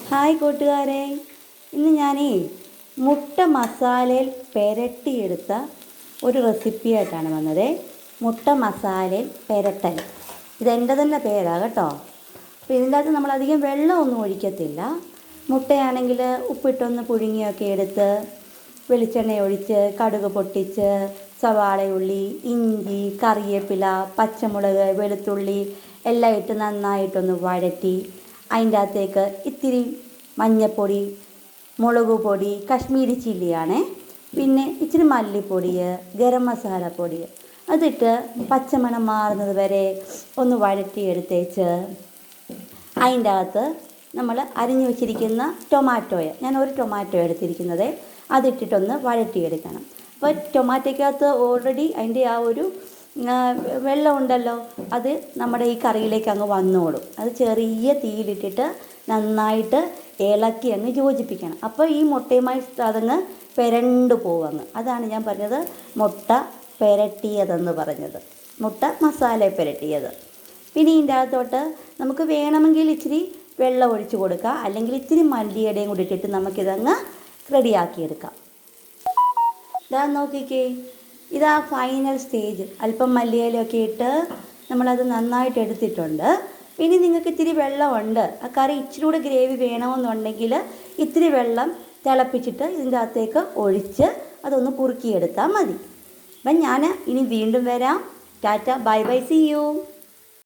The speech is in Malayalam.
ഹായ് കൂട്ടുകാരെ, ഇന്ന് ഞാനേ മുട്ട മസാലയിൽ പെരട്ടിയെടുത്ത ഒരു റെസിപ്പിയായിട്ടാണ് വന്നത്. മുട്ട മസാലയിൽ പെരട്ടൽ, ഇതെൻ്റെ തന്നെ പേരാണ് കേട്ടോ. അപ്പോൾ ഇതിൻ്റെ അകത്ത് നമ്മളധികം വെള്ളമൊന്നും ഒഴിക്കത്തില്ല. മുട്ടയാണെങ്കിൽ ഉപ്പിട്ടൊന്ന് പുഴുങ്ങിയൊക്കെ എടുത്ത് വെളിച്ചെണ്ണ ഒഴിച്ച് കടുക് പൊട്ടിച്ച് സവാള, ഉള്ളി, ഇഞ്ചി, കറിവേപ്പില, പച്ചമുളക്, വെളുത്തുള്ളി എല്ലാം ഇട്ട് നന്നായിട്ടൊന്ന് വഴറ്റി അതിൻ്റെ അകത്തേക്ക് ഇത്തിരി മഞ്ഞൾപ്പൊടി, മുളക് പൊടി, കാശ്മീരി ചില്ലിയാണ്, പിന്നെ ഇച്ചിരി മല്ലിപ്പൊടി, ഗരം മസാലപ്പൊടി അതിട്ട് പച്ചമണം മാറുന്നത് വരെ ഒന്ന് വഴറ്റിയെടുത്തേച്ച് അതിൻ്റെ അകത്ത് നമ്മൾ അരിഞ്ഞു വെച്ചിരിക്കുന്ന ടൊമാറ്റോയെ, ഞാൻ ഒരു ടൊമാറ്റോ എടുത്തിരിക്കുന്നത്, അതിട്ടിട്ടൊന്ന് വഴറ്റിയെടുക്കണം. അപ്പോൾ ടൊമാറ്റോയ്ക്കകത്ത് ഓൾറെഡി അതിൻ്റെ ആ ഒരു വെള്ളം ഉണ്ടല്ലോ, അത് നമ്മുടെ ഈ കറിയിലേക്ക് അങ്ങ് വന്നോളും. അത് ചെറിയ തീയിലിട്ടിട്ട് നന്നായിട്ട് ഇളക്കി അങ്ങ് യോജിപ്പിക്കണം. അപ്പോൾ ഈ മുട്ടയുമായി അതങ്ങ് പെരണ്ടു പോവങ്ങ്. അതാണ് ഞാൻ പറഞ്ഞത് മുട്ട പെരട്ടിയതെന്ന് പറഞ്ഞത്, മുട്ട മസാല പെരട്ടിയത്. പിന്നെ ഇതിൻ്റെ അകത്തോട്ട് നമുക്ക് വേണമെങ്കിൽ ഇച്ചിരി വെള്ളം ഒഴിച്ച് കൊടുക്കുക, അല്ലെങ്കിൽ ഇത്തിരി മല്ലിയുടെയും കൂടി ഇട്ടിട്ട് നമുക്കിതങ്ങ് റെഡിയാക്കിയെടുക്കാം. ഇതാ നോക്കിക്കേ, ഇതാ ഫൈനൽ സ്റ്റേജ്. അല്പം മല്ലിയിലൊക്കെ ഇട്ട് നമ്മളത് നന്നായിട്ട് എടുത്തിട്ടുണ്ട്. ഇനി നിങ്ങൾക്ക് ഇത്തിരി വെള്ളമുണ്ട്, ആ കറി ഇച്ചിരി കൂടെ ഗ്രേവി വേണമെന്നുണ്ടെങ്കിൽ ഇത്തിരി വെള്ളം തിളപ്പിച്ചിട്ട് ഇതിൻ്റെ അകത്തേക്ക് ഒഴിച്ച് അതൊന്ന് കുറുക്കിയെടുത്താൽ മതി. അപ്പം ഞാൻ ഇനി വീണ്ടും വരാം. ടാറ്റ, ബൈ ബൈ, സീ യു.